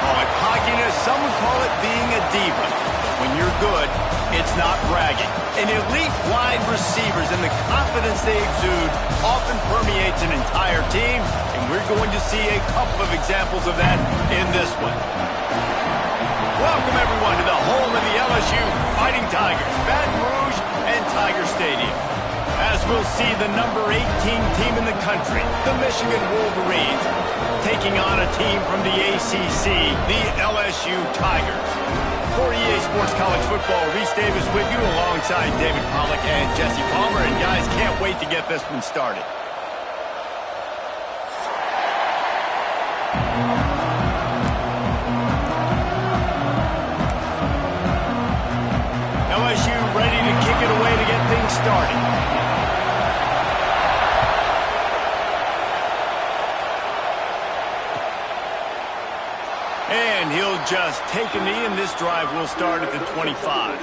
Oh, and cockiness, some would call it being a diva. When you're good, it's not bragging. And elite wide receivers and the confidence they exude often permeates an entire team, and we're going to see a couple of examples of that in this one. Welcome, everyone, to the home of the LSU Fighting Tigers, Baton Rouge and Tiger Stadium. As we'll see the number 18 team in the country, the Michigan Wolverines, taking on a team from the ACC, the LSU Tigers. For EA Sports College Football, Reese Davis with you alongside David Pollack and Jesse Palmer. And guys, can't wait to get this one started. LSU ready to kick it away to get things started. And he'll just take a knee, and this drive will start at the 25.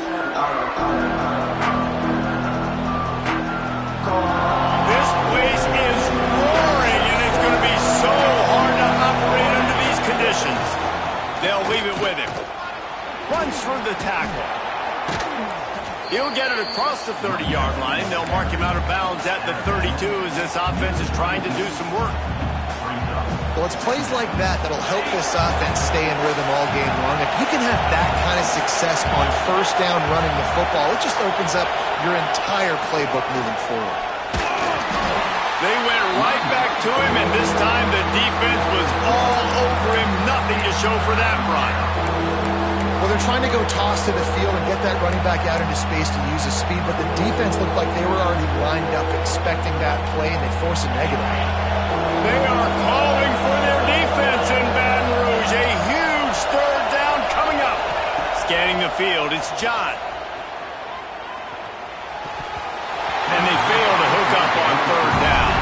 This place is roaring, and it's going to be so hard to operate under these conditions. They'll leave it with him. Runs through the tackle. He'll get it across the 30-yard line. They'll mark him out of bounds at the 32 as this offense is trying to do some work. Well, it's plays like that that'll help this offense stay in rhythm all game long. If you can have that kind of success on first down running the football, it just opens up your entire playbook moving forward. They went right back to him, and this time the defense was all over him. Nothing to show for that run. Well, they're trying to go toss to the field and get that running back out into space to use his speed, but the defense looked like they were already lined up expecting that play, and they force a negative. They are calling for their defense in Baton Rouge. A huge third down coming up. Scanning the field, it's John. And they fail to hook up on third down.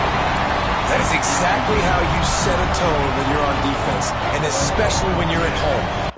That is exactly how you set a tone when you're on defense, and especially when you're at home.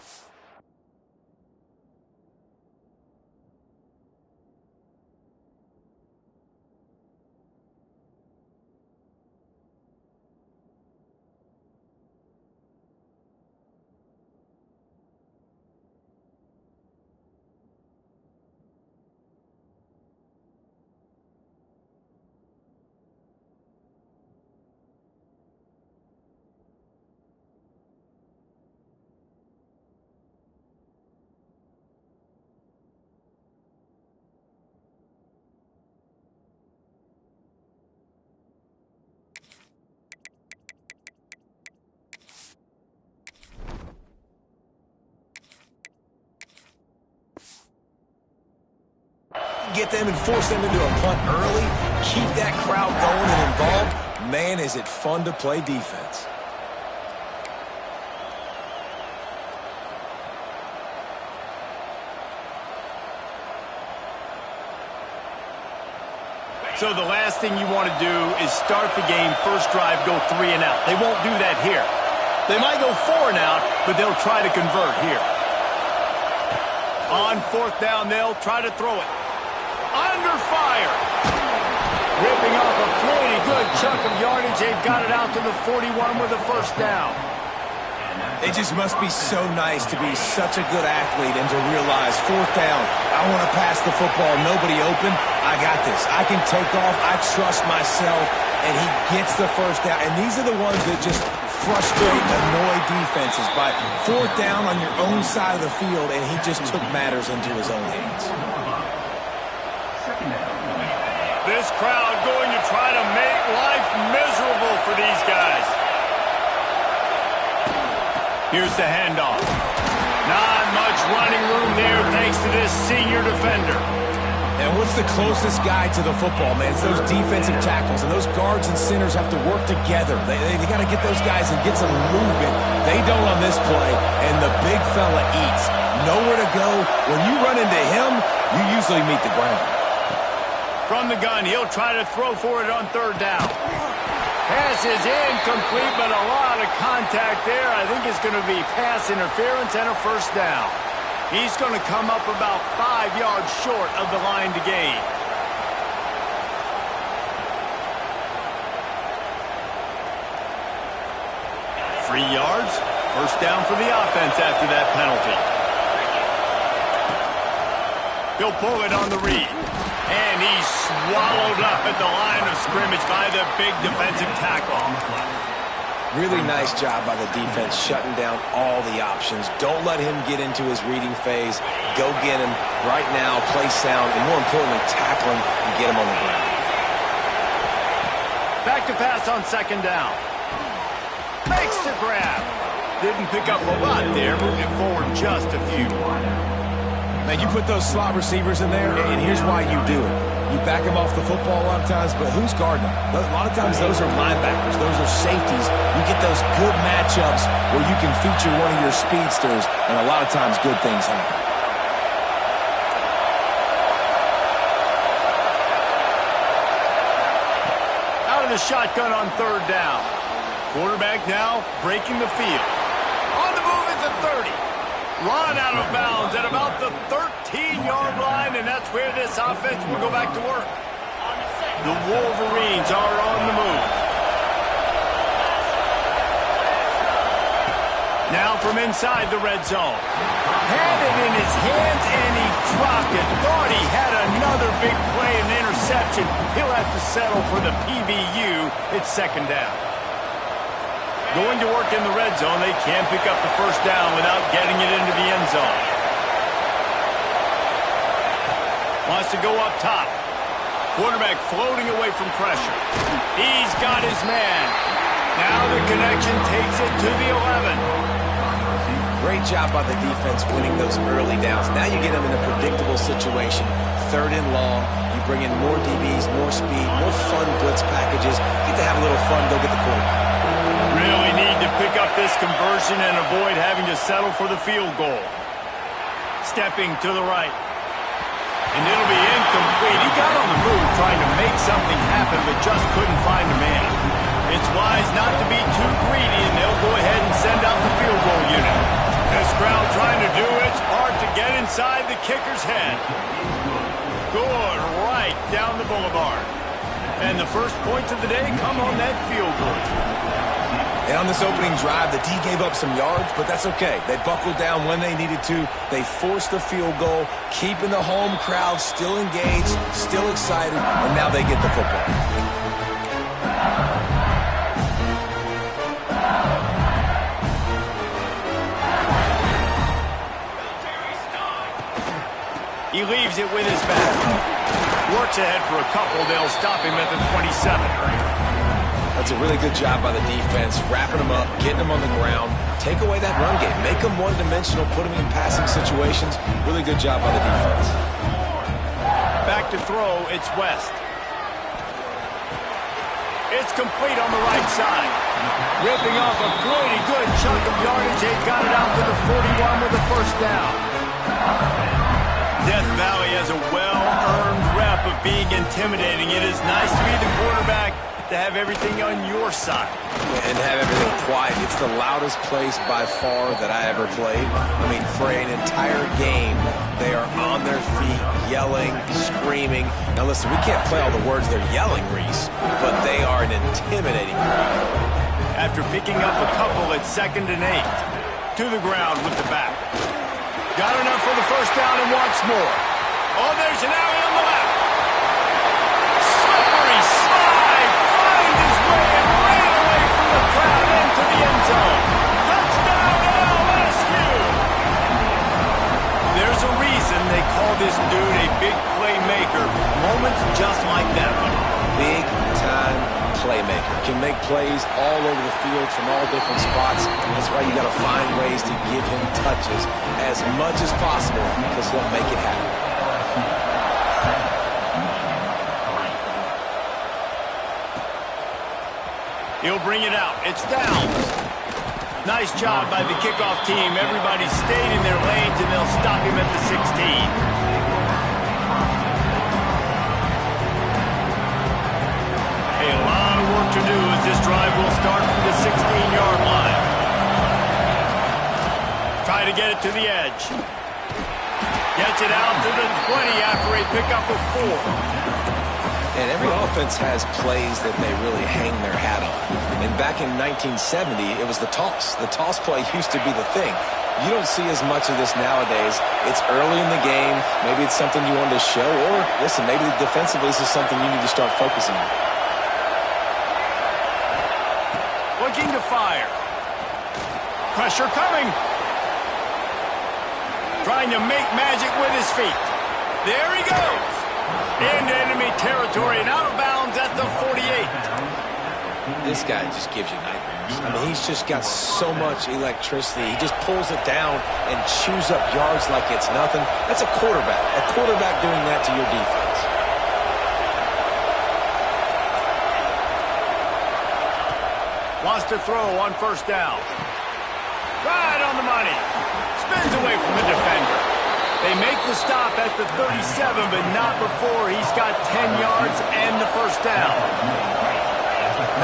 Get them and force them into a punt early, keep that crowd going and involved. Man, is it fun to play defense. So the last thing you want to do is start the game, first drive, go 3 and out. They won't do that here. They might go 4 and out, but they'll try to convert here. On fourth down, they'll try to throw it. Under fire. Ripping off a pretty good chunk of yardage. They've got it out to the 41 with a first down. It just must be so nice to be such a good athlete and to realize fourth down, I want to pass the football, nobody open, I got this. I can take off, I trust myself, and he gets the first down. And these are the ones that just frustrate, annoy defenses by fourth down on your own side of the field, and he just took matters into his own hands. This crowd going to try to make life miserable for these guys. Here's the handoff. Not much running room there thanks to this senior defender. And what's the closest guy to the football, man? It's those defensive tackles, and those guards and centers have to work together. They got to get those guys and get some movement. They don't on this play, and the big fella eats. Nowhere to go. When you run into him, you usually meet the ground. From the gun, he'll try to throw for it on third down. Pass is incomplete, but a lot of contact there. I think it's going to be pass interference and a first down. He's going to come up about 5 yards short of the line to gain. First down for the offense after that penalty. He'll pull it on the read. And he's swallowed up at the line of scrimmage by the big defensive tackle. Really nice job by the defense shutting down all the options. Don't let him get into his reading phase. Go get him right now, play sound, and more importantly, tackle him and get him on the ground. Back to pass on second down. Makes the grab. Didn't pick up a lot there, moving it forward just a few. Man, you put those slot receivers in there, and here's why you do it. You back them off the football a lot of times, but who's guarding them? A lot of times those are linebackers. Those are safeties. You get those good matchups where you can feature one of your speedsters, and a lot of times good things happen. Out of the shotgun on third down. Quarterback now breaking the field. On the move at the 30. Run out of bounds at about the 13-yard line, and that's where this offense will go back to work. The Wolverines are on the move. Now from inside the red zone. Had it in his hands, and he dropped it. Thought he had another big play and interception. He'll have to settle for the PBU. It's second down. Going to work in the red zone, they can't pick up the first down without getting it into the end zone. Wants to go up top. Quarterback floating away from pressure. He's got his man. Now the connection takes it to the 11. Great job by the defense winning those early downs. Now you get them in a predictable situation. Third and long. You bring in more DBs, more speed, more fun blitz packages. Get to have a little fun, go get the quarterback. Really need to pick up this conversion and avoid having to settle for the field goal. Stepping to the right. And it'll be incomplete. He got on the move trying to make something happen, but just couldn't find a man. It's wise not to be too greedy, and they'll go ahead and send out the field goal unit. This crowd trying to do its part to get inside the kicker's head. Good, right down the boulevard. And the first points of the day come on that field goal. And on this opening drive, the D gave up some yards, but that's okay. They buckled down when they needed to. They forced the field goal, keeping the home crowd still engaged, still excited, and now they get the football. He leaves it with his back. Works ahead for a couple. They'll stop him at the 27. That's a really good job by the defense, wrapping them up, getting them on the ground, take away that run game, make them one-dimensional, put them in passing situations. Really good job by the defense. Back to throw, it's West. It's complete on the right side. Ripping off a pretty good chunk of yardage. They got it out to the 41 with the first down. Death Valley has a well-earned rep of being intimidating. It is nice to be the quarterback, to have everything on your side. And have everything quiet. It's the loudest place by far that I ever played. I mean, for an entire game, they are on their feet, yelling, screaming. Now listen, we can't play all the words they're yelling, Reese, but they are an intimidating crowd. After picking up a couple at 2nd and 8. To the ground with the back. Got enough for the first down and wants more. Oh, there's an alley on the left. Slippery slide. Finds his way and ran away from the crowd into the end zone. Touchdown LSU. There's a reason they call this dude a big playmaker. Moments just like that one. Big time playmaker. Can make plays all over the field from all different spots. And that's why you got to find ways to give him touches as much as possible because he'll make it happen. He'll bring it out. It's down. Nice job by the kickoff team. Everybody stayed in their lanes, and they'll stop him at the 16. A lot of work to do as this drive will start from the 16-yard line. Try to get it to the edge. Gets it out to the 20 after a pickup of 4. And every offense has plays that they really hang their hat on. And back in 1970, it was the toss. The toss play used to be the thing. You don't see as much of this nowadays. It's early in the game. Maybe it's something you wanted to show, or listen, maybe defensively this is something you need to start focusing on. Looking to fire. Pressure coming. Trying to make magic with his feet. There he goes. Into enemy territory and out of bounds at the 48. This guy just gives you nightmares. I mean, he's just got so much electricity. He just pulls it down and chews up yards like it's nothing. That's a quarterback. A quarterback doing that to your defense. Wants to throw on first down. Right on the money. Spins away from the defender. They make the stop at the 37, but not before he's got 10 yards and the first down.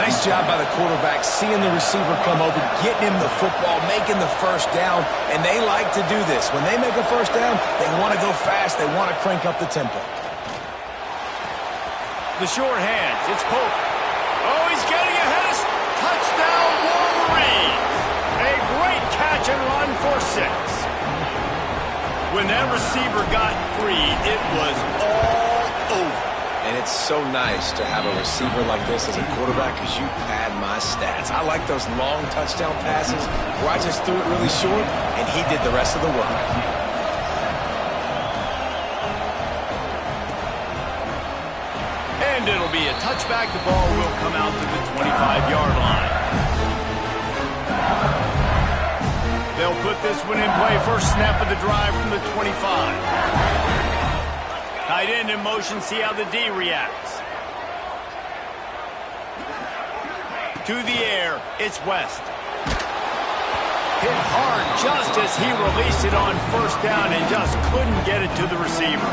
Nice job by the quarterback, seeing the receiver come open, getting him the football, making the first down, and they like to do this. When they make a first down, they want to go fast. They want to crank up the tempo. The short hands. It's Pope. Oh, he's getting ahead of touchdown Wolverines. A great catch and run for 6. When that receiver got free, it was all over. And it's so nice to have a receiver like this as a quarterback because you pad my stats. I like those long touchdown passes where I just threw it really short and he did the rest of the work. And it'll be a touchback. The ball will come out to the 25-yard line. They'll put this one in play. First snap of the drive from the 25. Tight end in motion, see how the D reacts. To the air, it's West. Hit hard just as he released it on first down and just couldn't get it to the receiver.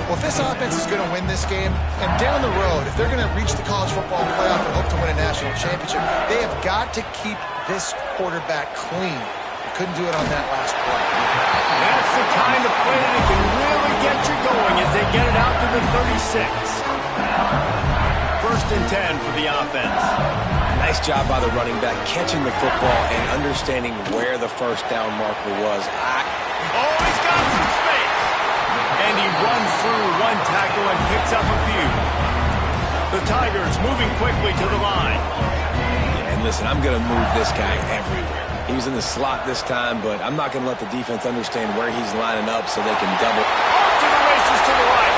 Well, if this offense is going to win this game, and down the road, if they're going to reach the college football playoff and hope to win a national championship, they have got to keep this quarterback clean. Couldn't do it on that last play. That's the kind of play that can really get you going as they get it out to the 36. First and 10 for the offense. Nice job by the running back catching the football and understanding where the first down marker was. Oh, he's got some space. And he runs through one tackle and picks up a few. The Tigers moving quickly to the line. Yeah, and listen, I'm going to move this guy everywhere. He was in the slot this time, but I'm not going to let the defense understand where he's lining up so they can double. Off to the races to the right.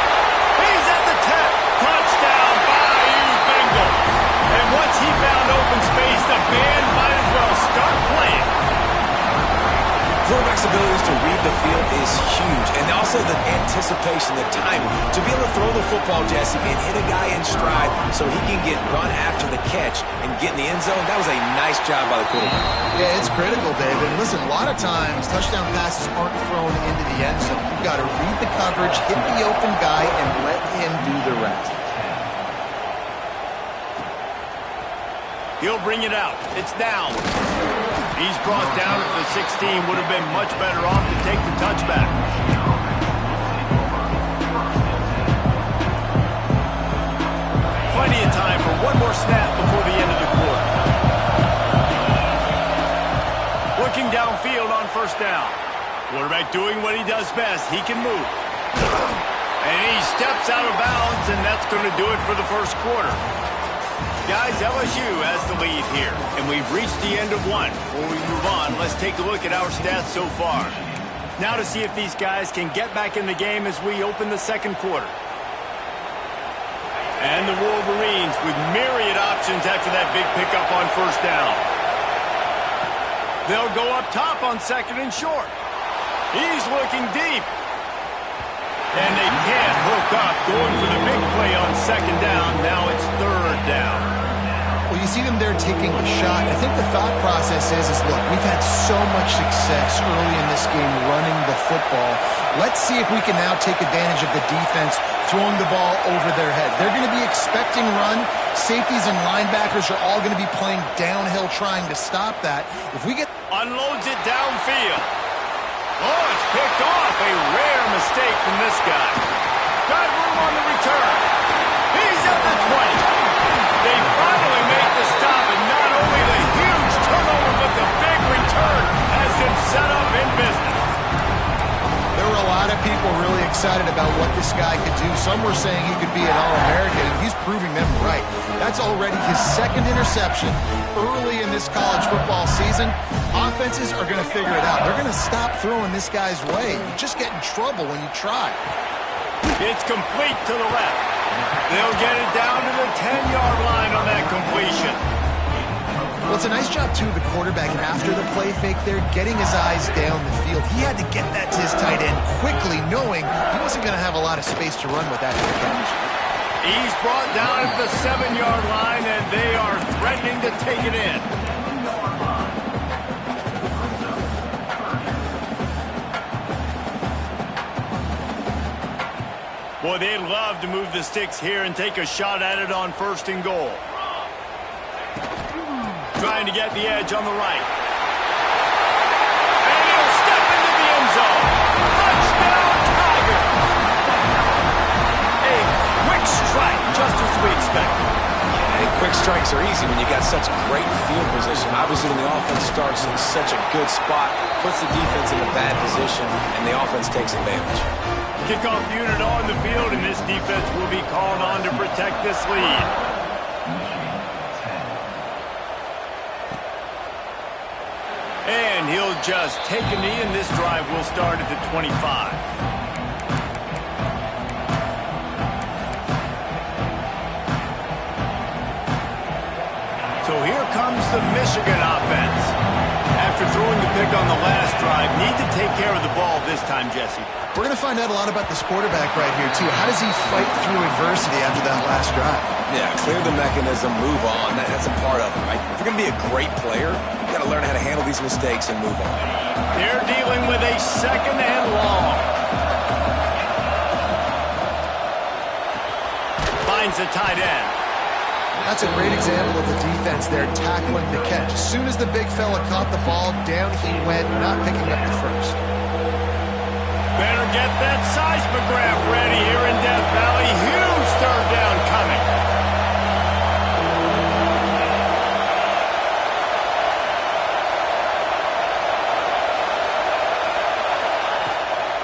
He's at the 10. Touchdown, Bayou Bengals. And once he found open space, the band might as well start playing. Quarterback's abilities to read the field is huge, and also the anticipation, the timing. To be able to throw the football, Jesse, and hit a guy in stride so he can get run after the catch and get in the end zone, that was a nice job by the quarterback. Yeah, it's critical, David. Listen, a lot of times touchdown passes aren't thrown into the end zone. You've got to read the coverage, hit the open guy, and let him do the rest. He'll bring it out. It's down. He's brought down at the 16. Would have been much better off to take the touchback. Plenty of time for one more snap before the end of the quarter. Looking downfield on first down. Quarterback doing what he does best. He can move. And he steps out of bounds, and that's going to do it for the first quarter. Guys, LSU has the lead here, and we've reached the end of one. Before we move on, let's take a look at our stats so far. Now to see if these guys can get back in the game as we open the second quarter. And the Wolverines with myriad options after that big pickup on first down. They'll go up top on second and short. He's looking deep. And they can't hook up, going for the big play on second down. Now it's third down. Well, you see them there taking the shot. I think the thought process is look, we've had so much success early in this game running the football. Let's see if we can now take advantage of the defense throwing the ball over their head. They're going to be expecting run. Safeties and linebackers are all going to be playing downhill trying to stop that. If we get... Unloads it downfield. Oh, it's picked off. A rare mistake from this guy. Got room on the return. He's at the 20. They finally make the stop, and not only some were saying he could be an All-American, and he's proving them right. That's already his second interception early in this college football season. Offenses are going to figure it out. They're going to stop throwing this guy's way. You just get in trouble when you try. It's complete to the left. They'll get it down to the 10-yard line on that completion. Well, it's a nice job, too, the quarterback, after the play fake there, getting his eyes down the field. He had to get that to his tight end quickly, knowing he wasn't going to have a lot of space to run with that catch. He's brought down at the 7-yard line, and they are threatening to take it in. Boy, they'd love to move the sticks here and take a shot at it on 1st and goal. Trying to get the edge on the right. And he'll step into the end zone. Touchdown, Tiger! A quick strike, just as we expected. Yeah, and quick strikes are easy when you got such great field position. Obviously, when the offense starts in such a good spot, puts the defense in a bad position, and the offense takes advantage. Kickoff unit on the field, and this defense will be called on to protect this lead. And he'll just take a knee, and this drive will start at the 25. So here comes the Michigan offense. After throwing the pick on the last drive, need to take care of the ball this time, Jesse. We're going to find out a lot about this quarterback right here, too. How does he fight through adversity after that last drive? Yeah, clear the mechanism, move on. That's a part of it, right? If you're going to be a great player, you got to learn how to handle these mistakes and move on. They're dealing with a 2nd and long. Finds a tight end. That's a great example of the defense there tackling the catch. As soon as the big fella caught the ball, down he went, not picking up the first. Better get that seismograph ready here in Death Valley. Huge 3rd down coming.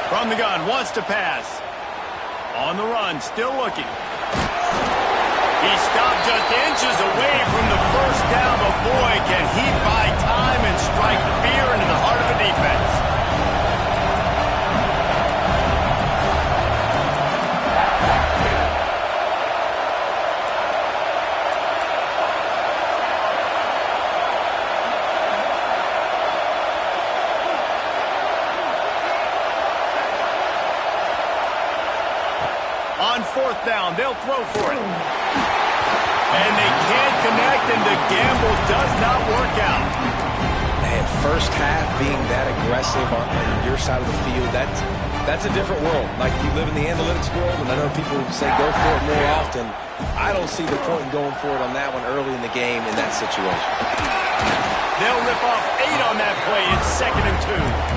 From the gun, wants to pass. On the run, still looking. He stopped just inches away from the 1st down, but boy, can he buy time and strike fear into the heart of the defense. On 4th down, they'll throw for it. And they can't connect, and the gamble does not work out. Man, first half being that aggressive on your side of the field, that's a different world. Like, you live in the analytics world, and I know people say go for it more often. I don't see the point in going for it on that one early in the game in that situation. They'll rip off 8 on that play. It's 2nd and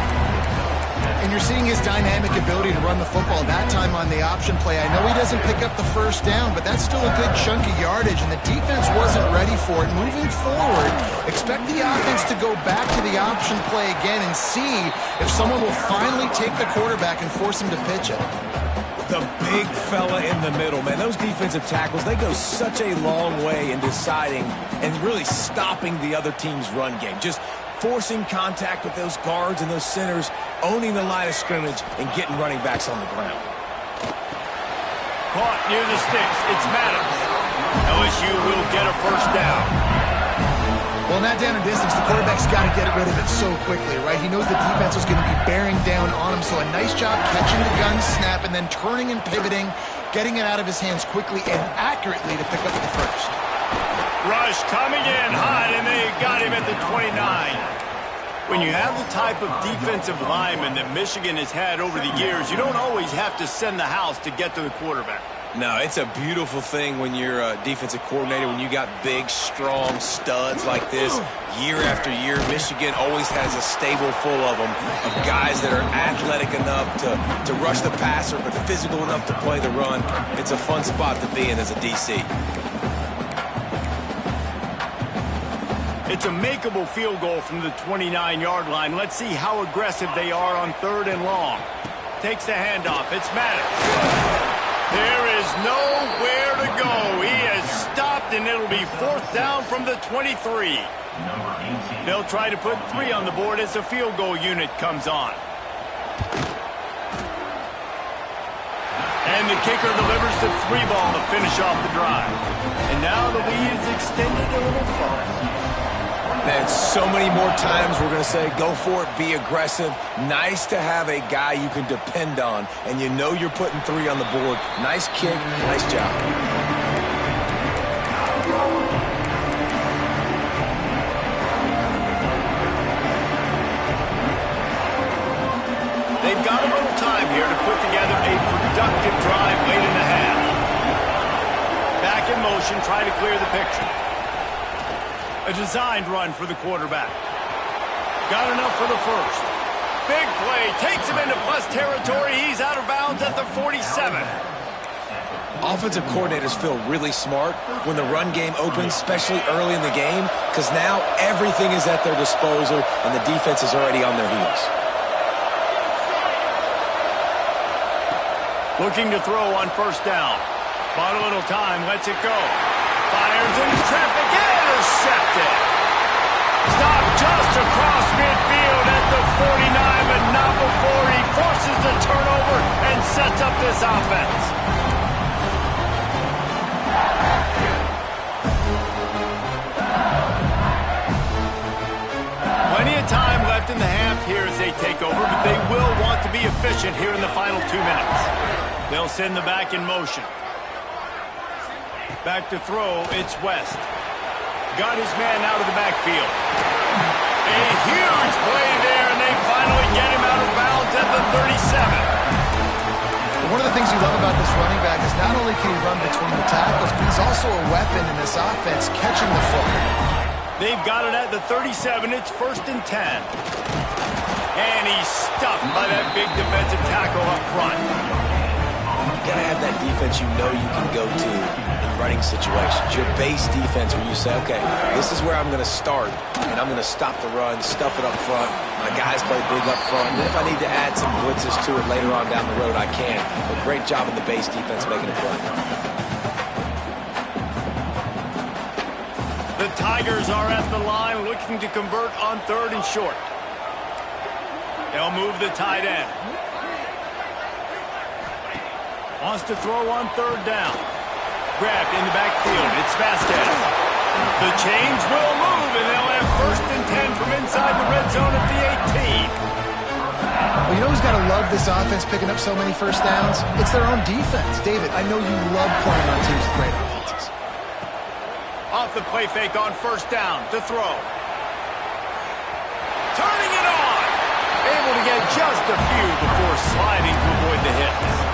2. And you're seeing his dynamic ability to run the football, that time on the option play. I know he doesn't pick up the 1st down, but that's still a good chunk of yardage, and the defense wasn't ready for it. Moving forward, expect the offense to go back to the option play again and see if someone will finally take the quarterback and force him to pitch it. The big fella in the middle, man. Those defensive tackles, they go such a long way in deciding and really stopping the other team's run game. Just forcing contact with those guards and those centers, owning the line of scrimmage, and getting running backs on the ground. Caught near the sticks. It's Maddox. LSU will get a 1st down. Well, not down in distance, the quarterback's got to get rid of it so quickly, right? He knows the defense is going to be bearing down on him, so a nice job catching the gun snap and then turning and pivoting, getting it out of his hands quickly and accurately to pick up the 1st. Rush coming in hot, and they got him at the 29. When you have the type of defensive lineman that Michigan has had over the years, you don't always have to send the house to get to the quarterback. No, it's a beautiful thing when you're a defensive coordinator, when you got big, strong studs like this. Year after year, Michigan always has a stable full of them, of guys that are athletic enough to rush the passer, but physical enough to play the run. It's a fun spot to be in as a DC. It's a makeable field goal from the 29-yard line. Let's see how aggressive they are on 3rd and long. Takes the handoff. It's Maddox. There is nowhere to go. He has stopped, and it'll be 4th down from the 23. They'll try to put 3 on the board as the field goal unit comes on. And the kicker delivers the 3 ball to finish off the drive. And now the lead is extended a little further. And so many more times we're going to say, go for it, be aggressive. Nice to have a guy you can depend on, and you know you're putting 3 on the board. Nice kick, nice job. They've got a little time here to put together a productive drive late in the half. Back in motion, try to clear the picture. A designed run for the quarterback. Got enough for the first. Big play. Takes him into plus territory. He's out of bounds at the 47. Offensive coordinators feel really smart when the run game opens, especially early in the game, because now everything is at their disposal and the defense is already on their heels. Looking to throw on 1st down. Bought a little time. Lets it go. Fires into traffic. Intercepted. Stopped just across midfield at the 49, but not before he forces the turnover and sets up this offense. Plenty of time left in the half here as they take over, but they will want to be efficient here in the final 2 minutes. They'll send the back in motion. Back to throw, it's West. Got his man out of the backfield. A huge play there, and they finally get him out of bounds at the 37. One of the things you love about this running back is not only can he run between the tackles, but he's also a weapon in this offense, catching the football. They've got it at the 37. It's 1st and 10. And he's stuffed by that big defensive tackle up front. You got to have that defense you know you can go to in running situations. Your base defense where you say, okay, this is where I'm going to start, and I'm going to stop the run, stuff it up front. My guys play big up front. And if I need to add some blitzes to it later on down the road, I can. But great job in the base defense making a play. The Tigers are at the line looking to convert on 3rd and short. They'll move the tight end. Wants to throw on 3rd down. Grabbed in the backfield. It's Vasquez. The chains will move, and they'll have 1st and 10 from inside the red zone at the 18. Well, you know who's got to love this offense picking up so many 1st downs? It's their own defense. David, I know you love playing on teams with great offenses. Off the play fake on 1st down to throw. Turning it on. Able to get just a few before sliding to avoid the hits.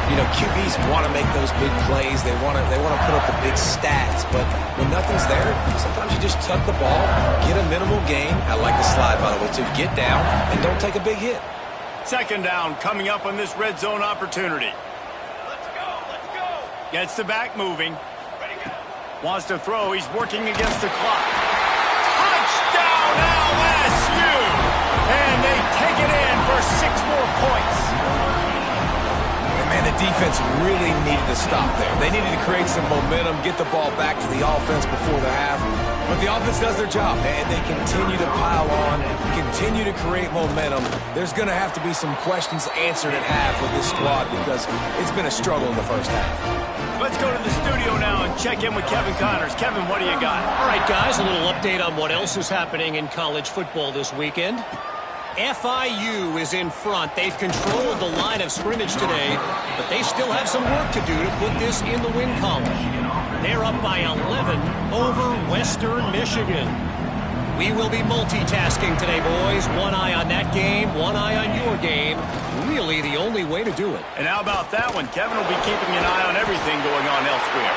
You know, QBs want to make those big plays. They want to put up the big stats. But when nothing's there, sometimes you just tuck the ball, get a minimal gain. I like the slide, by the way, too. Get down and don't take a big hit. 2nd down coming up on this red zone opportunity. Let's go. Gets the back moving. Wants to throw. He's working against the clock. Touchdown LSU! And they take it in for 6 more points. Man, the defense really needed to stop there. They needed to create some momentum, get the ball back to the offense before the half. But the offense does their job, and they continue to pile on, continue to create momentum. There's going to have to be some questions answered at half with this squad because it's been a struggle in the 1st half. Let's go to the studio now and check in with Kevin Connors. Kevin, what do you got? All right, guys, a little update on what else is happening in college football this weekend. FIU is in front. They've controlled the line of scrimmage today, but they still have some work to do to put this in the win column. They're up by 11 over Western Michigan. We will be multitasking today, boys. One eye on that game, one eye on your game. Really the only way to do it. And how about that one? Kevin will be keeping an eye on everything going on elsewhere.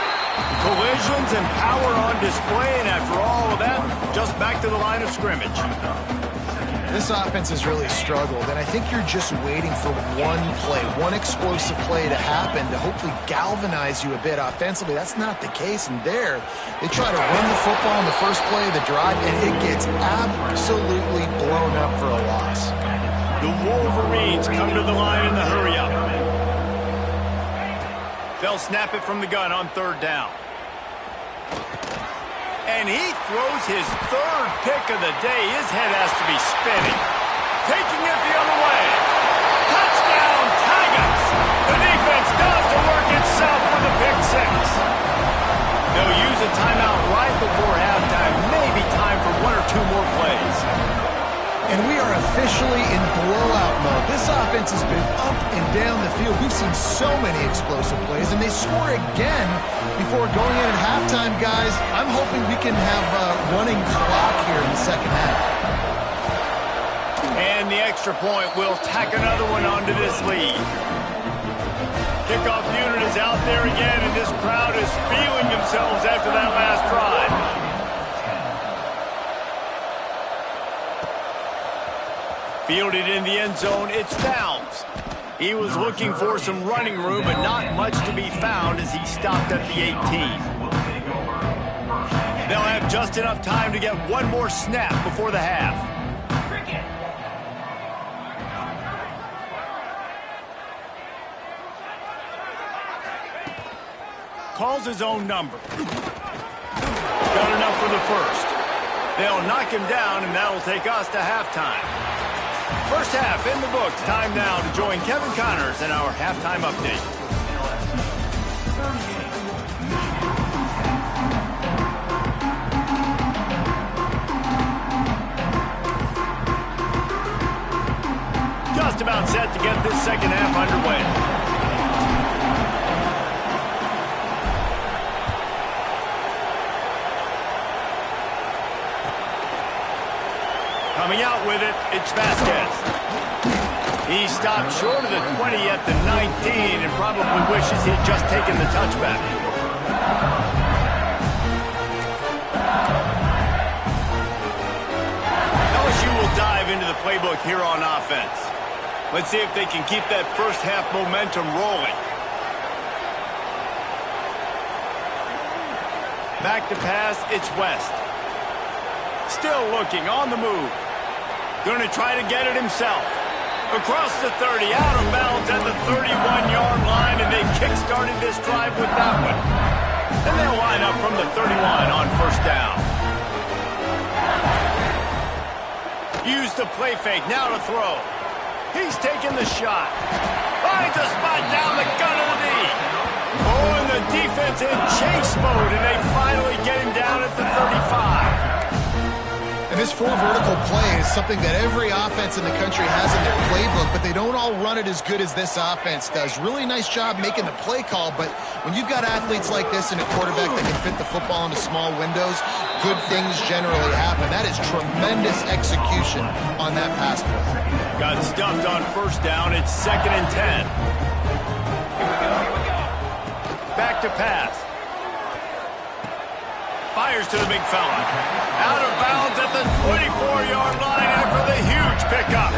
Collisions and power on display, and after all of that, just back to the line of scrimmage. This offense has really struggled, and I think you're just waiting for one play, one explosive play to happen to hopefully galvanize you a bit offensively. That's not the case, and there, they try to run the football in the first play of the drive, and it gets absolutely blown up for a loss. The Wolverines come to the line in the hurry-up. They'll snap it from the gun on 3rd down. And he throws his 3rd pick of the day. His head has to be spinning. Taking it the other way. Touchdown, Tigers! The defense does the work itself with a pick 6. They'll use a timeout right before halftime. Maybe time for 1 or 2 more plays. And we are officially in blowout mode. This offense has been up and down the field. We've seen so many explosive plays, and they score again before going in at halftime, guys. I'm hoping we can have a running clock here in the second half. And the extra point will tack another one onto this lead. Kickoff unit is out there again, and this crowd is feeling themselves after that last drive. Fielded in the end zone, it's Downs. He was looking for some running room, but not much to be found as he stopped at the 18. They'll have just enough time to get one more snap before the half. Calls his own number. Got enough for the first. They'll knock him down, and that'll take us to halftime. First half in the books. Time now to join Kevin Connors in our halftime update. Just about set to get this second half underway. Coming out with it, it's Vasquez. He stopped short of the 20 at the 19 and probably wishes he'd just taken the touchback. LSU will dive into the playbook here on offense. Let's see if they can keep that first half momentum rolling. Back to pass, it's West. Still looking, on the move. Going to try to get it himself. Across the 30, out of bounds at the 31-yard line, and they kick-started this drive with that one. And they'll line up from the 31 on 1st down. Use the play fake, now to throw. He's taking the shot. Finds a spot down the gun of the knee. Oh, and the defense in chase mode, and they finally get him down at the 35. And this 4 vertical play is something that every offense in the country has in their playbook, but they don't all run it as good as this offense does. Really nice job making the play call, but when you've got athletes like this and a quarterback that can fit the football into small windows, good things generally happen. That is tremendous execution on that pass play. Got stuffed on 1st down. It's 2nd and 10. Back to pass. Fires to the big fella. Out of bounds at the 24-yard line after the huge pickup.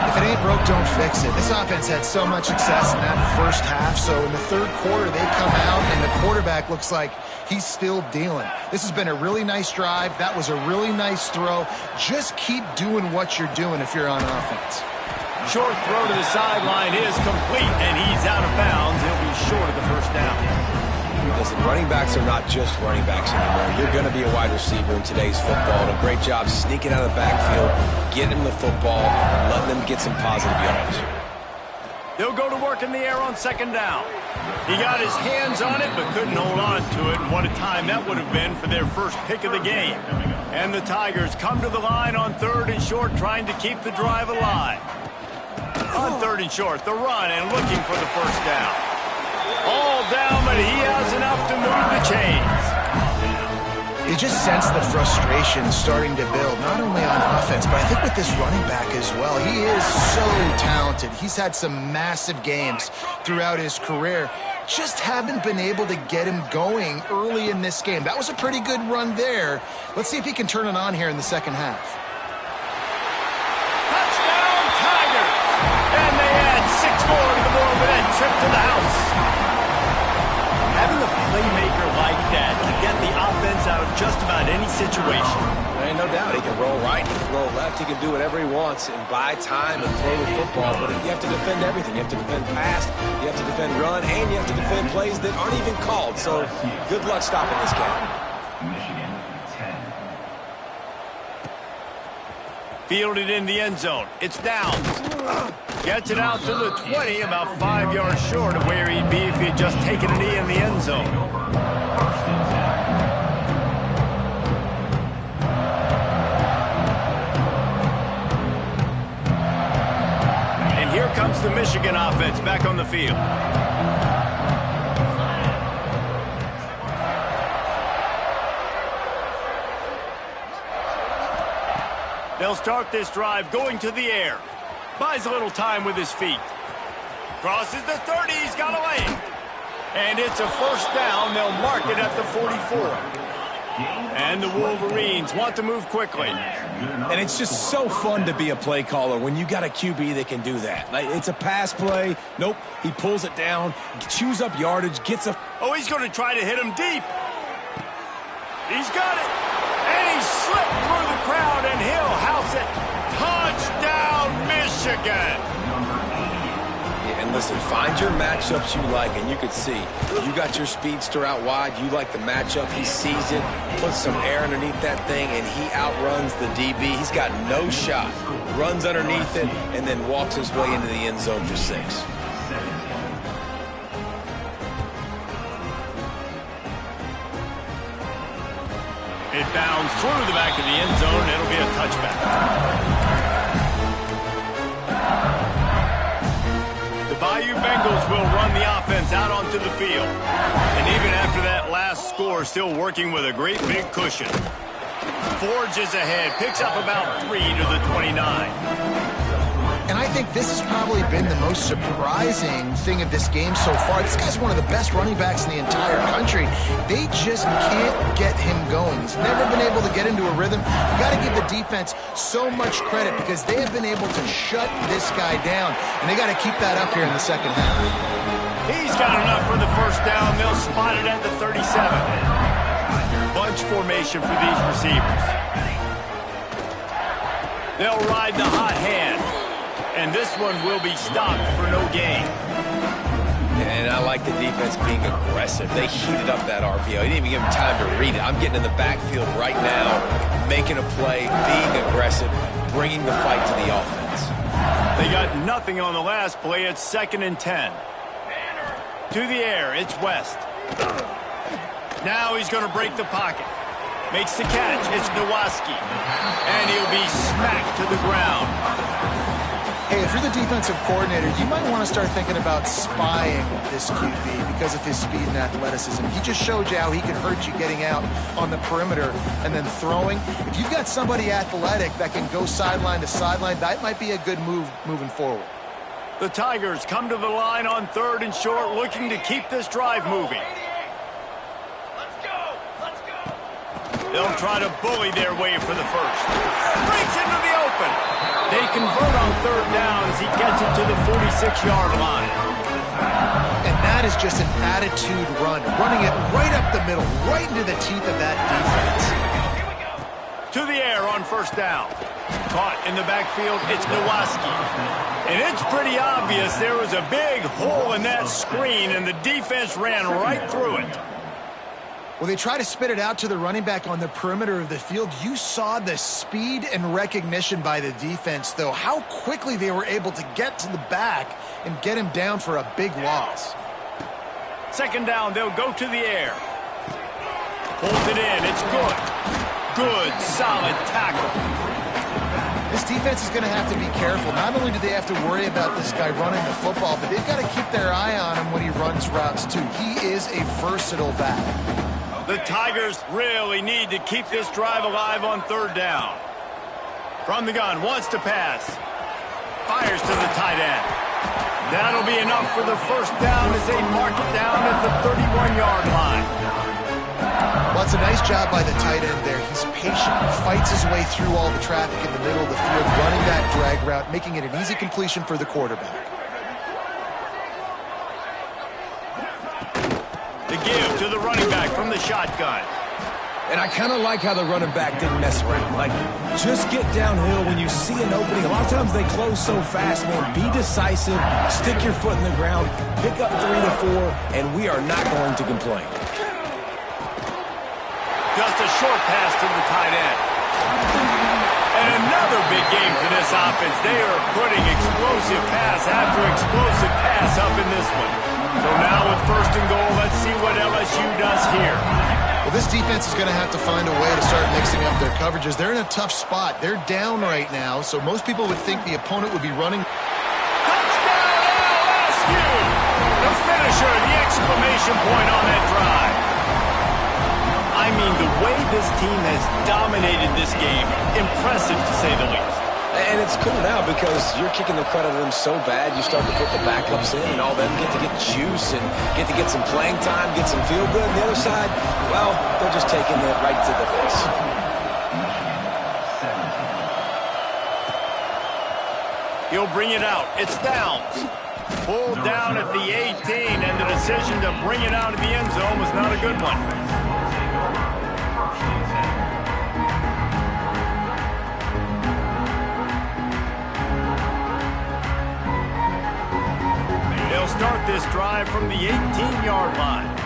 If it ain't broke, don't fix it. This offense had so much success in that first half, so in the 3rd quarter they come out and the quarterback looks like he's still dealing. This has been a really nice drive. That was a really nice throw. Just keep doing what you're doing if you're on offense. Short throw to the sideline is complete, and he's out of bounds. He'll be short of the 1st down. Listen, running backs are not just running backs anymore. You're going to be a wide receiver in today's football. And a great job sneaking out of the backfield, getting them the football, letting them get some positive yards. They'll go to work in the air on 2nd down. He got his hands on it, but couldn't hold on to it. And what a time that would have been for their first pick of the game. And the Tigers come to the line on 3rd and short, trying to keep the drive alive. On 3rd and short, the run and looking for the 1st down. All down, but he has enough to move the chains. You just sense the frustration starting to build, not only on offense, but I think with this running back as well. He is so talented. He's had some massive games throughout his career. Just haven't been able to get him going early in this game. That was a pretty good run there. Let's see if he can turn it on here in the second half. Touchdown, Tigers! And they add 6 more to the board with that trip to the house. Having a playmaker like that can get the offense out of just about any situation. There ain't no doubt. He can roll right, he can roll left, he can do whatever he wants and buy time and throw the football. But you have to defend everything. You have to defend pass, you have to defend run, and you have to defend plays that aren't even called. So good luck stopping this guy. Fielded in the end zone. It's down. Gets it out to the 20, about 5 yards short of where he'd be if he had just taken a knee in the end zone. And here comes the Michigan offense back on the field. They'll start this drive going to the air. Buys a little time with his feet. Crosses the 30. He's got a lane. And it's a first down. They'll mark it at the 44. And the Wolverines want to move quickly. And it's just so fun to be a play caller when you got a QB that can do that. Like, it's a pass play. Nope. He pulls it down, chews up yardage, gets a... Oh, he's going to try to hit him deep. He's got it. And he slipped through the crowd, and he'll house it. Touchdown, Michigan. Yeah, and listen, find your matchups you like, and you can see. You got your speedster out wide. You like the matchup. He sees it, puts some air underneath that thing, and he outruns the DB. He's got no shot. Runs underneath it, and then walks his way into the end zone for 6. It bounds through the back of the end zone. It'll be a touchback. The Bayou Bengals will run the offense out onto the field. And even after that last score, still working with a great big cushion. Forges ahead, picks up about 3 to the 29. And I think this has probably been the most surprising thing of this game so far. This guy's one of the best running backs in the entire country. They just can't get him going. He's never been able to get into a rhythm. You got to give the defense so much credit because they have been able to shut this guy down. And they got to keep that up here in the second half. He's got enough for the first down. They'll spot it at the 37. Bunch formation for these receivers. They'll ride the hot hand. And this one will be stopped for no gain. And I like the defense being aggressive. They heated up that RPO. He didn't even give him time to read it. I'm getting in the backfield right now, making a play, being aggressive, bringing the fight to the offense. They got nothing on the last play. It's 2nd and 10. To the air, it's West. Now he's going to break the pocket. Makes the catch. It's Nowaski. And he'll be smacked to the ground. Hey, if you're the defensive coordinator, you might want to start thinking about spying this QB because of his speed and athleticism. He just showed you how he can hurt you getting out on the perimeter and then throwing. If you've got somebody athletic that can go sideline to sideline, that might be a good move moving forward. The Tigers come to the line on 3rd and short, looking to keep this drive moving. They'll try to bully their way for the first. Breaks into the open. They convert on 3rd down as he gets it to the 46-yard line. And that is just an attitude run, running it right up the middle, right into the teeth of that defense. To the air on 1st down. Caught in the backfield, it's Nowaski. And it's pretty obvious there was a big hole in that screen, and the defense ran right through it. Well, they try to spit it out to the running back on the perimeter of the field. You saw the speed and recognition by the defense, though, how quickly they were able to get to the back and get him down for a big loss. 2nd down, they'll go to the air. Pulls it in, it's good. Good, solid tackle. This defense is going to have to be careful. Not only do they have to worry about this guy running the football, but they've got to keep their eye on him when he runs routes, too. He is a versatile back. The Tigers really need to keep this drive alive on 3rd down. From the gun, wants to pass. Fires to the tight end. That'll be enough for the first down as they mark it down at the 31-yard line. Well, it's a nice job by the tight end there. He's patient, fights his way through all the traffic in the middle of the field, running that drag route, making it an easy completion for the quarterback. The give to the running back from the shotgun. And I kind of like how the running back didn't mess around. Like, just get downhill when you see an opening. A lot of times they close so fast, man. Be decisive, stick your foot in the ground, pick up 3 to 4, and we are not going to complain. Just a short pass to the tight end. And another big game for this offense. They are putting explosive pass after explosive pass up in this one. So now with first and goal, let's see what LSU does here. Well, this defense is going to have to find a way to start mixing up their coverages. They're in a tough spot. They're down right now, so most people would think the opponent would be running. Touchdown, LSU! The finisher, the exclamation point on that drive. I mean, the way this team has dominated this game, impressive to say the least. And it's cool now because you're kicking the crud out of them so bad, you start to put the backups in, and all them get to get juice and get to get some playing time, get some feel good. And the other side, well, they're just taking it right to the face. He'll bring it out. It's Downs. Pulled down at the 18, and the decision to bring it out of the end zone was not a good one. They'll start this drive from the 18-yard line.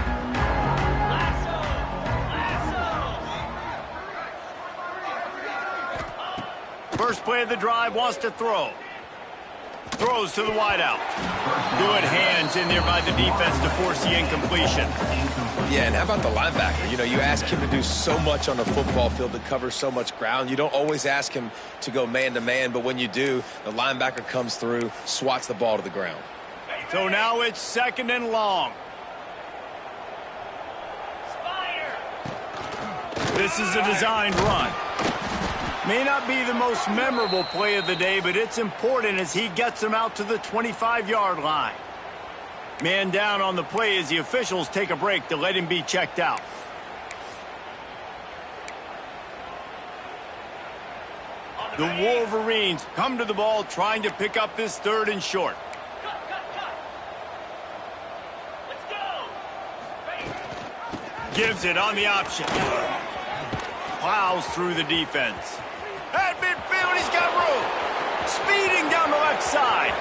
First play of the drive, wants to throw. Throws to the wideout. Good hands in there by the defense to force the incompletion. Yeah, and how about the linebacker? You know, you ask him to do so much on the football field to cover so much ground. You don't always ask him to go man-to-man, but when you do, the linebacker comes through, swats the ball to the ground. So now it's second and long. This is a designed run. May not be the most memorable play of the day, but it's important as he gets them out to the 25-yard line. Man down on the play as the officials take a break to let him be checked out. The Wolverines come to the ball trying to pick up this third and short. Gives it on the option. Plows through the defense. At midfield, he's got room. Speeding down the left side.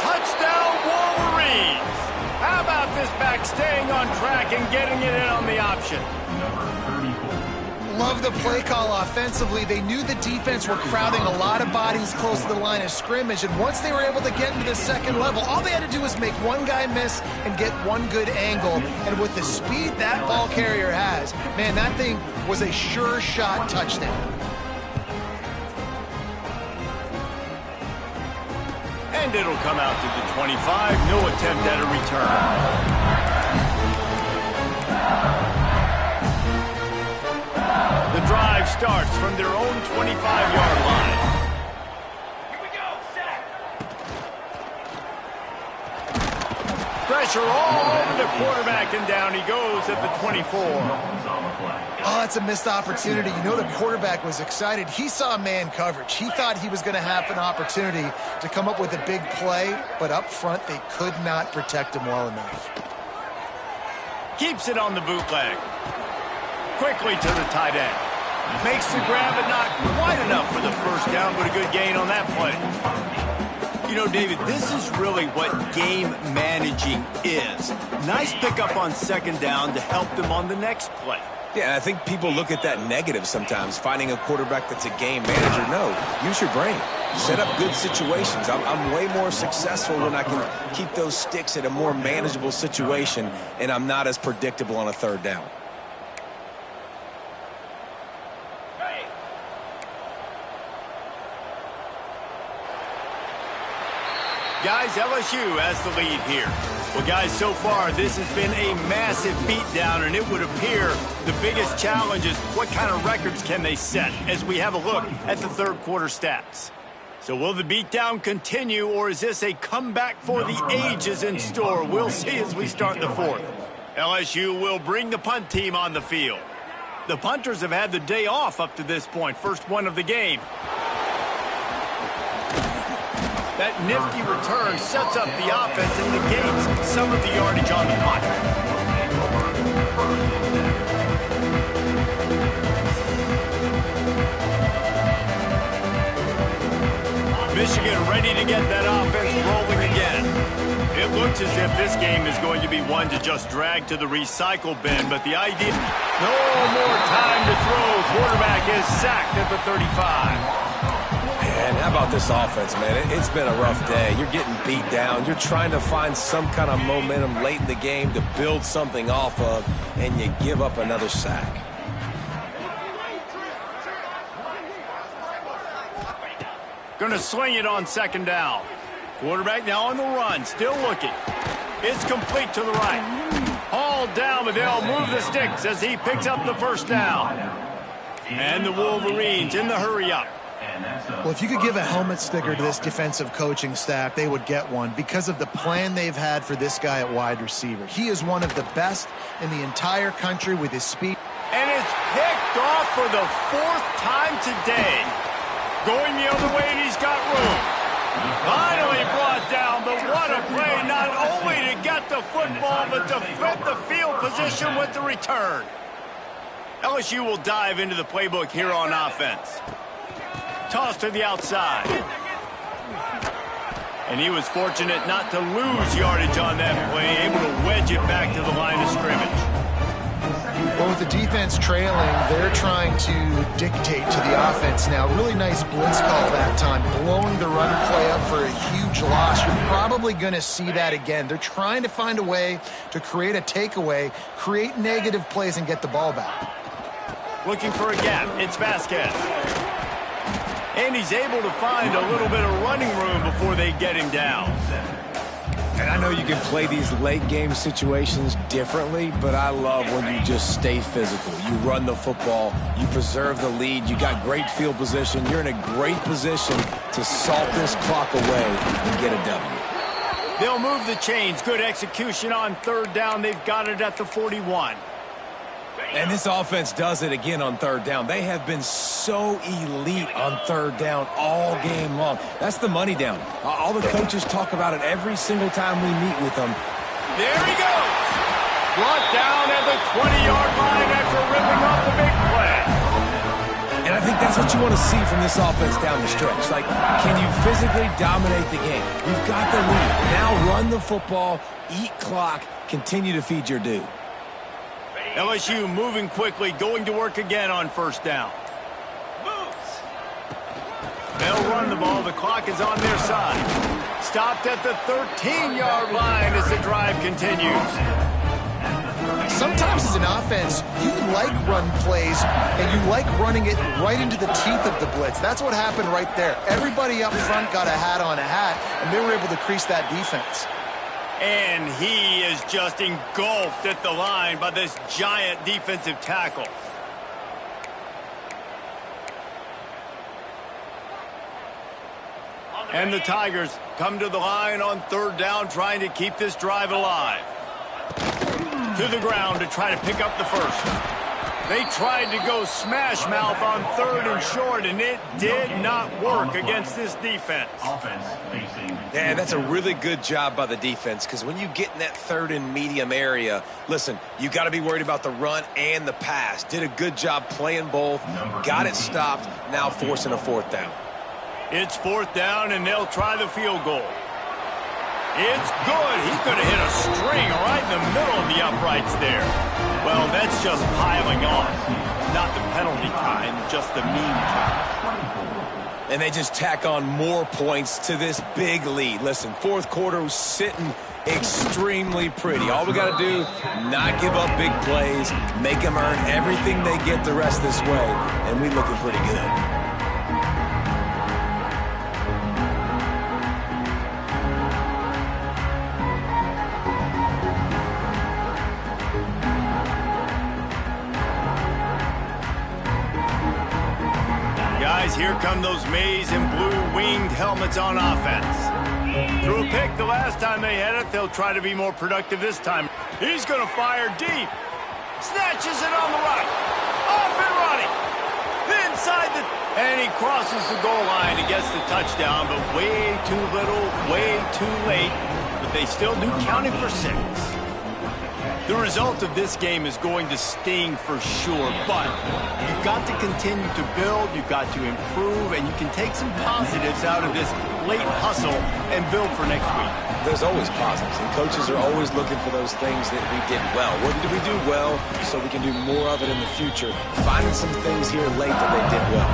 Touchdown, Wolverines. How about this back staying on track and getting it in on the option? Love the play call offensively. They knew the defense were crowding a lot of bodies close to the line of scrimmage, and once they were able to get into the second level, all they had to do was make one guy miss and get one good angle. And with the speed that ball carrier has, man, that thing was a sure shot touchdown. And it'll come out to the 25. No attempt at a return. The drive starts from their own 25-yard line. Here we go, set. Pressure all over the quarterback, and down he goes at the 24. Oh, that's a missed opportunity. You know the quarterback was excited. He saw man coverage. He thought he was going to have an opportunity to come up with a big play, but up front they could not protect him well enough. Keeps it on the bootleg. Quickly to the tight end. Makes the grab, but not quite enough for the first down, but a good gain on that play. You know, David, this is really what game managing is. Nice pickup on second down to help them on the next play. Yeah, and I think people look at that negative sometimes, finding a quarterback that's a game manager. No, use your brain. Set up good situations. I'm way more successful when I can keep those sticks at a more manageable situation, and I'm not as predictable on a third down. Guys, LSU has the lead here. Well, guys, so far, this has been a massive beatdown, and it would appear the biggest challenge is what kind of records can they set as we have a look at the third quarter stats. So will the beatdown continue, or is this a comeback for the ages in store? We'll see as we start the fourth. LSU will bring the punt team on the field. The punters have had the day off up to this point, first one of the game. That nifty return sets up the offense and negates some of the yardage on the punt. Michigan ready to get that offense rolling again. It looks as if this game is going to be one to just drag to the recycle bin, but the idea, no more time to throw. Quarterback is sacked at the 35. Man, how about this offense, man? It's been a rough day. You're getting beat down. You're trying to find some kind of momentum late in the game to build something off of, and you give up another sack. Going to sling it on second down. Quarterback now on the run, still looking. It's complete to the right. Hauled down, but they'll move the sticks as he picks up the first down. And the Wolverines in the hurry-up. Well, if you could give a helmet sticker to this defensive coaching staff, they would get one because of the plan they've had for this guy at wide receiver. He is one of the best in the entire country with his speed. And it's picked off for the fourth time today. Going the other way, and he's got room. Finally brought down, but what a play, not only to get the football, but to flip the field position with the return. LSU will dive into the playbook here on offense. Toss to the outside. And he was fortunate not to lose yardage on that play, able to wedge it back to the line of scrimmage. Well, with the defense trailing, they're trying to dictate to the offense now. Really nice blitz call that time, blowing the run play up for a huge loss. You're probably going to see that again. They're trying to find a way to create a takeaway, create negative plays, and get the ball back. Looking for a gap. It's Vasquez. And he's able to find a little bit of running room before they get him down. And I know you can play these late-game situations differently, but I love when you just stay physical. You run the football, you preserve the lead, you got great field position, you're in a great position to salt this clock away and get a W. They'll move the chains. Good execution on third down. They've got it at the 41. And this offense does it again on third down. They have been so elite on third down all game long. That's the money down. All the coaches talk about it every single time we meet with them. There he goes. Brought down at the 20-yard line after ripping off the big play. And I think that's what you want to see from this offense down the stretch. Like, can you physically dominate the game? You've got the lead. Now run the football, eat clock, continue to feed your dude. LSU moving quickly, going to work again on first down. They'll run the ball. The clock is on their side. Stopped at the 13-yard line as the drive continues. Sometimes as an offense, you like run plays, and you like running it right into the teeth of the blitz. That's what happened right there. Everybody up front got a hat on a hat, and they were able to crease that defense. And he is just engulfed at the line by this giant defensive tackle. And the Tigers come to the line on third down, trying to keep this drive alive. To the ground to try to pick up the first. They tried to go smash mouth on third and short, and it did not work against this defense. Yeah, that's a really good job by the defense, because when you get in that third and medium area, listen, you got to be worried about the run and the pass. Did a good job playing both, got it stopped, now forcing a fourth down. It's fourth down, and they'll try the field goal. It's good. He could have hit a string right in the middle of the uprights there. Well, that's just piling on. Not the penalty kind, just the mean kind. And they just tack on more points to this big lead. Listen, fourth quarter was sitting extremely pretty. All we got to do, not give up big plays, make them earn everything they get the rest of this way, and we looking pretty good. Guys, here come those maize and blue winged helmets on offense. Threw a pick the last time they had it. They'll try to be more productive this time. He's going to fire deep. Snatches it on the right. Off and running. Inside the... And he crosses the goal line and gets the touchdown, but way too little, way too late. But they still do, counting for 6. The result of this game is going to sting for sure, but you've got to continue to build, you've got to improve, and you can take some positives out of this late hustle and build for next week. There's always positives, and coaches are always looking for those things that we did well. What did we do well so we can do more of it in the future? Finding some things here late that they did well.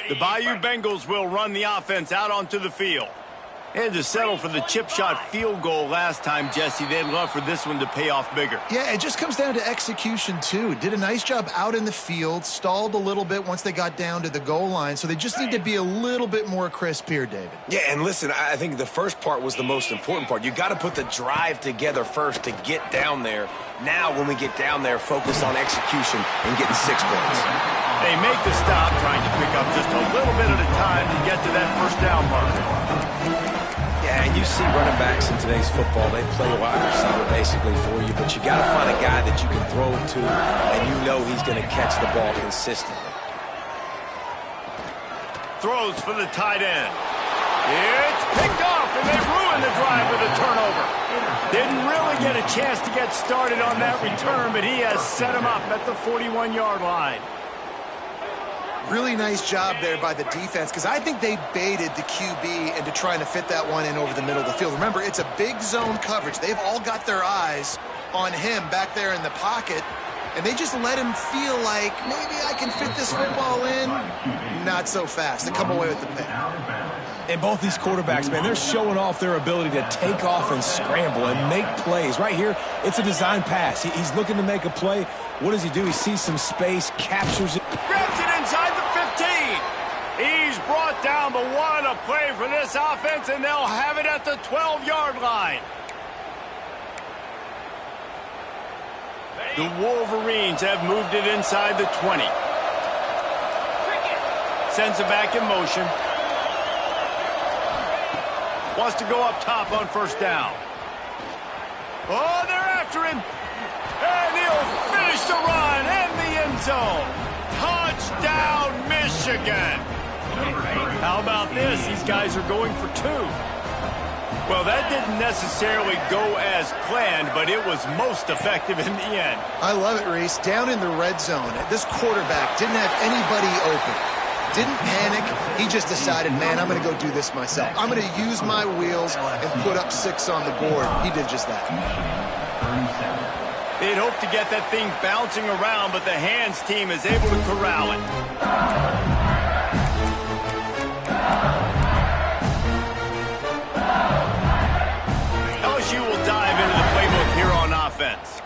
The Bayou Bengals will run the offense out onto the field. They had to settle for the chip shot field goal last time, Jesse. They'd love for this one to pay off bigger. Yeah, it just comes down to execution, too. Did a nice job out in the field, stalled a little bit once they got down to the goal line, so they just need to be a little bit more crisp here, David. Yeah, and listen, I think the first part was the most important part. You got to put the drive together first to get down there. Now, when we get down there, focus on execution and getting 6 points. They make the stop, trying to pick up just a little bit at a time to get to that first down marker. Yeah, and you see running backs in today's football, they play a wide receiver basically for you, but you got to find a guy that you can throw it to, and you know he's going to catch the ball consistently. Throws for the tight end. It's picked off, and they ruin the drive with a turnover. Didn't really get a chance to get started on that return, but he has set him up at the 41-yard line. Really nice job there by the defense, because I think they baited the QB into trying to fit that one in over the middle of the field. Remember, it's a big zone coverage. They've all got their eyes on him back there in the pocket, and they just let him feel like, maybe I can fit this football in. Not so fast. They come away with the pick. And both these quarterbacks, man, they're showing off their ability to take off and scramble and make plays. Right here, it's a design pass. He's looking to make a play. What does he do? He sees some space, captures it. Grabs it inside the 15. He's brought down, but what a play for this offense, and they'll have it at the 12-yard line. The Wolverines have moved it inside the 20. Sends it back in motion. Wants to go up top on first down. Oh, they're after him. And he'll finish the run in the end zone. Touchdown, Michigan. How about this? These guys are going for 2. Well, that didn't necessarily go as planned, but it was most effective in the end. I love it, Reese. Down in the red zone, this quarterback didn't have anybody open. Didn't panic. He just decided, man, I'm going to go do this myself. I'm going to use my wheels and put up 6 on the board. He did just that. They'd hoped to get that thing bouncing around, but the hands team is able to corral it. LSU will dive into the playbook here on offense.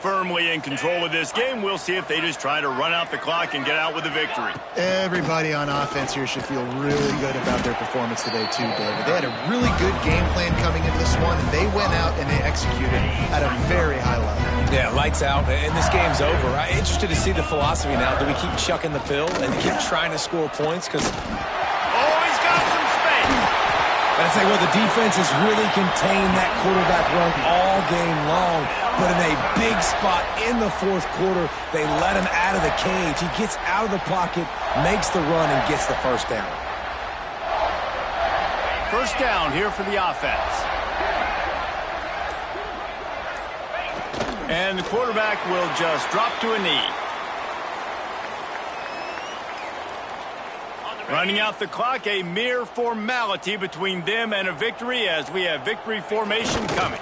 Firmly in control of this game. We'll see if they just try to run out the clock and get out with a victory. Everybody on offense here should feel really good about their performance today too, David. They had a really good game plan coming into this one, and they went out and they executed at a very high level. Yeah, lights out, and this game's over. I'm interested to see the philosophy now. Do we keep chucking the pill and keep trying to score points? Because he's got some space. But I tell you what, the defense has really contained that quarterback run all game long. But in a big spot in the fourth quarter, they let him out of the cage. He gets out of the pocket, makes the run, and gets the first down. First down here for the offense. And the quarterback will just drop to a knee. Running out the clock, a mere formality between them and a victory as we have victory formation coming.